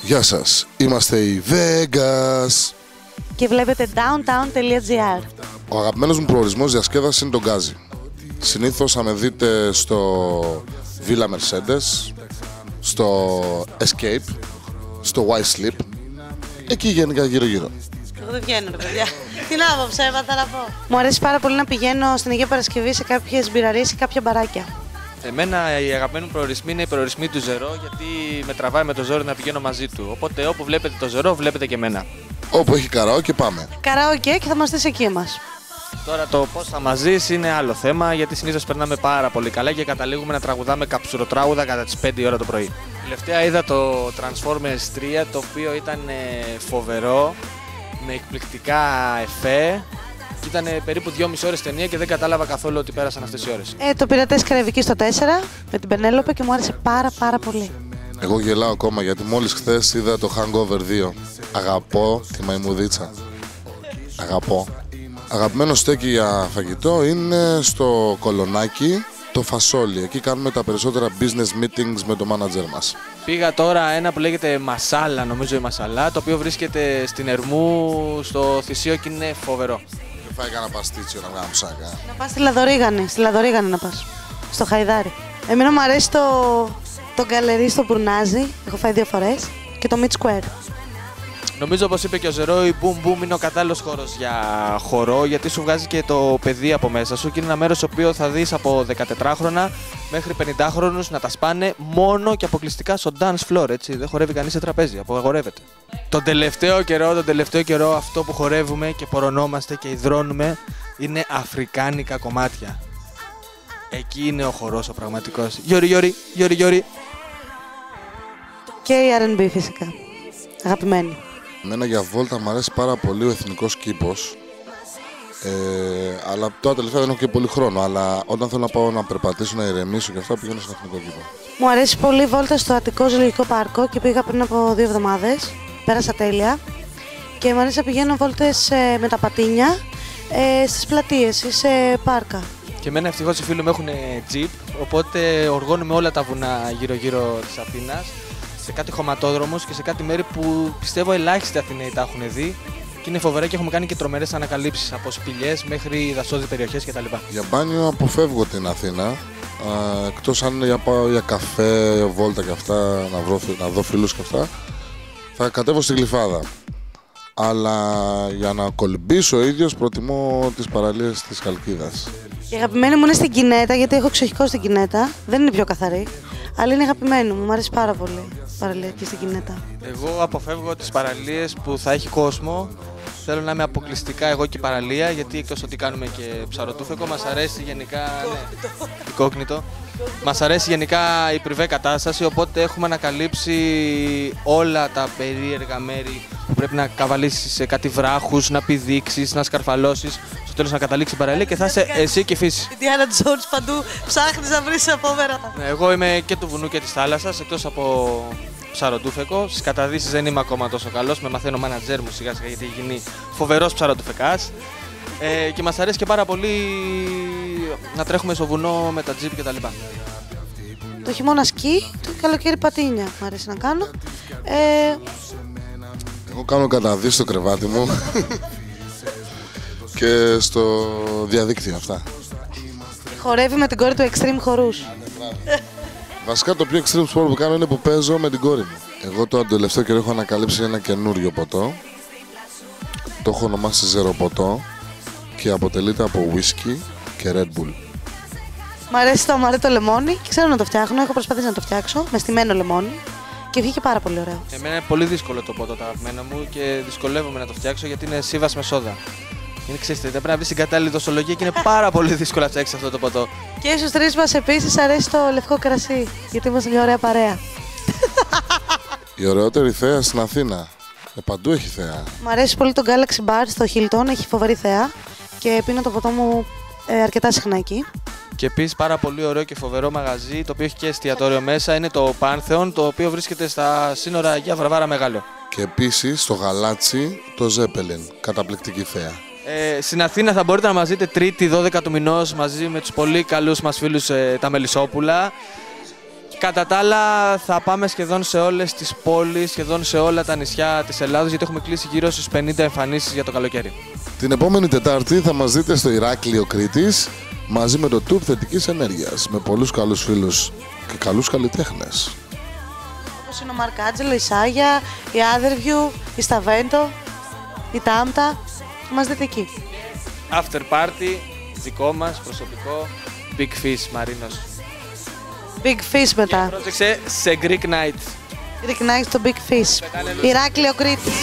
Γεια σας, είμαστε οι Vegas και βλέπετε downtown.gr. Ο αγαπημένος μου προορισμός διασκέδασης είναι το Γκάζι. Συνήθως θα με δείτε στο Villa Mercedes, στο Escape, στο Y Sleep. Εκεί γενικά γύρω-γύρω. Εγώ δεν βγαίνω, ρε παιδιά. Τι να πω, ψέματα να πω. Μου αρέσει πάρα πολύ να πηγαίνω στην Αγία Παρασκευή σε κάποιες μπειραρίες ή κάποια μπαράκια. Εμένα οι αγαπημένοι μου προορισμοί είναι οι προορισμοί του Ζερό, γιατί με τραβάει με το ζόρι να πηγαίνω μαζί του. Οπότε όπου βλέπετε το Ζερό, βλέπετε και εμένα. Όπου έχει καραόκε πάμε. Καραόκε και θα μας δεις εκεί μας. Τώρα το πώς θα μας ζεις είναι άλλο θέμα, γιατί συνήθως περνάμε πάρα πολύ καλά και καταλήγουμε να τραγουδάμε καψουροτράγουδα κατά τις 5 η ώρα το πρωί. Τελευταία είδα το Transformers 3, το οποίο ήταν φοβερό, με εκπληκτικά εφέ. Ήταν περίπου 2,5 ώρες ταινία και δεν κατάλαβα καθόλου ότι πέρασαν αυτές οι ώρες. Το Πειρατές Καραϊβική στο 4 με την Πενέλοπε και μου άρεσε πάρα πολύ. Εγώ γελάω ακόμα γιατί μόλις χθες είδα το Hangover 2. Αγαπώ τη μαϊμουδίτσα. Αγαπώ. Αγαπημένο στέκι για φαγητό είναι στο Κολονάκι, το Φασόλι. Εκεί κάνουμε τα περισσότερα business meetings με το manager μας. Πήγα τώρα ένα που λέγεται Μασάλα, νομίζω η Μασαλά, το οποίο βρίσκεται στην Ερμού, στο Θησίο και είναι φοβερό. Και φάει κανένα παστίτσιο να βγάλω μουσάκα. Να πας στη Λαδορίγανη να πας, στο Χαϊδάρι. Εμένα μου αρέσει το γκαλερί στο Μπουρνάζι, έχω φάει 2 φορές, και το Meat Square. Νομίζω, όπως είπε και ο Ζερό, η Boom Boom είναι ο κατάλληλος χώρος για χορό, γιατί σου βγάζει και το παιδί από μέσα σου και είναι ένα μέρος στο οποίο θα δεις από 14χρονα μέχρι 50χρονους να τα σπάνε μόνο και αποκλειστικά στο dance floor, έτσι. Δεν χορεύει κανείς σε τραπέζι, απογορεύεται. Τον τελευταίο καιρό αυτό που χορεύουμε και πορωνόμαστε και υδρώνουμε είναι αφρικάνικα κομμάτια. Εκεί είναι ο χορός ο πραγματικός. Γιόρι. Και η R&B φυσικά, αγαπημένη. Εμένα για βόλτα μου αρέσει πάρα πολύ ο εθνικός κήπος. Αλλά τώρα τελευταία δεν έχω και πολύ χρόνο. Αλλά όταν θέλω να πάω να περπατήσω, να ηρεμήσω και αυτά, πηγαίνω στον εθνικό κήπο. Μου αρέσει πολύ η βόλτα στο Αττικό Ζωολογικό Πάρκο και πήγα πριν από 2 εβδομάδες. Πέρασα τέλεια. Και μου αρέσει να πηγαίνω βόλτες με τα πατίνια στις πλατείες ή σε πάρκα. Και εμένα ευτυχώς οι φίλοι μου έχουν τζιπ, οπότε οργώνουμε όλα τα βουνά γύρω-γύρω της Αθήνας, σε κάτι χωματόδρομους και σε κάτι μέρη που πιστεύω ελάχιστοι Αθηναίοι τα έχουν δει και είναι φοβερά και έχουμε κάνει και τρομερές ανακαλύψεις από σπηλιές μέχρι δασόδη περιοχές κτλ. Για μπάνιο αποφεύγω την Αθήνα, εκτός αν πάω για καφέ, βόλτα και αυτά, να δω φίλους και αυτά, θα κατέβω στη Γλυφάδα. Αλλά για να κολυμπήσω ο ίδιος προτιμώ τις παραλίες της Χαλκίδας. Η αγαπημένη μου είναι στην Κινέτα, γιατί έχω εξοχικό στην Κινέτα. Δεν είναι πιο καθαρή, αλλά είναι αγαπημένη μου. Μου αρέσει πάρα πολύ η παραλία εκεί στην Κινέτα. Εγώ αποφεύγω τις παραλίες που θα έχει κόσμο. Θέλω να είμαι αποκλειστικά εγώ και η παραλία, γιατί εκτός ότι κάνουμε και ψαροτούφεκο, μας αρέσει γενικά. Κόκκινητο. Μας αρέσει γενικά η πριβέ κατάσταση, οπότε έχουμε ανακαλύψει όλα τα περίεργα μέρη που πρέπει να καβαλήσεις σε κάτι βράχους, να πηδήξεις, να σκαρφαλώσεις. Στο τέλος να καταλήξει η παραλία και θα είσαι εσύ και η φύση. Η Διάνα Τζόντς παντού ψάχνεις να βρεις απόμερα. Ναι, εγώ είμαι και του βουνού και της θάλασσας, εκτός από ψαροτούφεκο. Στις καταδύσεις δεν είμαι ακόμα τόσο καλός, με μαθαίνω μάνατζέρ μου σιγά σιγά γιατί έχει γίνει φοβερός ψαροτούφεκας. Και μας αρέσει και πάρα πολύ να τρέχουμε στο βουνό με τα τζιπ κτλ. Το χειμώνα σκι, το καλοκαίρι πατίνια μου αρέσει να κάνω. Εγώ κάνω καταδύσεις στο κρεβάτι μου και στο διαδίκτυο αυτά. Χορεύει με την κόρη του extreme χορούς. Βασικά το πιο extreme sport που κάνω είναι που παίζω με την κόρη μου. Εγώ το τελευταίο καιρό έχω ανακαλύψει ένα καινούριο ποτό. Το έχω ονομάσει ζεροποτό και αποτελείται από whisky και Red Bull. Μ' αρέσει το αμαρέτο λεμόνι και ξέρω να το φτιάχνω. Έχω προσπαθήσει να το φτιάξω με στημένο λεμόνι και βγήκε πάρα πολύ ωραίο. Εμένα είναι πολύ δύσκολο το ποτό το αγαπημένο μου και δυσκολεύομαι να το φτιάξω γιατί είναι σύβας με σόδα. Είναι ξέρετε, πρέπει να βρει την κατάλληλη δοσολογία και είναι πάρα πολύ δύσκολο να φτιάξει αυτό το ποτό. Και στους τρεις μας επίσης αρέσει το λευκό κρασί, γιατί είμαστε μια ωραία παρέα. Η ωραιότερη θέα στην Αθήνα. Παντού έχει θέα. Μ' αρέσει πολύ το Galaxy Bar στο Hilton, έχει φοβερή θέα και πίνω το ποτό μου αρκετά συχνά εκεί. Και επίσης πάρα πολύ ωραίο και φοβερό μαγαζί, το οποίο έχει και εστιατόριο μέσα, είναι το Pantheon, το οποίο βρίσκεται στα σύνορα Αγία Βαρβάρα Μεγάλο. Και επίσης στο Γαλάτσι το Zeppelin, καταπληκτική θέα. Στην Αθήνα θα μπορείτε να μας δείτε Τρίτη 12 του μηνός μαζί με τους πολύ καλούς μας φίλους τα Μελισσόπουλα. Κατά τα άλλα, θα πάμε σχεδόν σε όλες τις πόλεις, σχεδόν σε όλα τα νησιά της Ελλάδας, γιατί έχουμε κλείσει γύρω στις 50 εμφανίσεις για το καλοκαίρι. Την επόμενη Τετάρτη θα μας δείτε στο Ηράκλειο Κρήτης μαζί με το Tour Θετικής Ενέργειας, με πολλούς καλούς φίλους και καλούς καλλιτέχνες. Όπως είναι ο Μαρκάτζελο, η Σάγια, η Otherview, η Σταβέντο, η Τάμτα. Θα μας δείτε εκεί. After party, δικό μας, προσωπικό, Big Fish, Μαρίνος. Big Fish μετά. Πρόσεξε, σε Greek Night. Greek Night στο Big Fish. Ηράκλειο Κρήτης.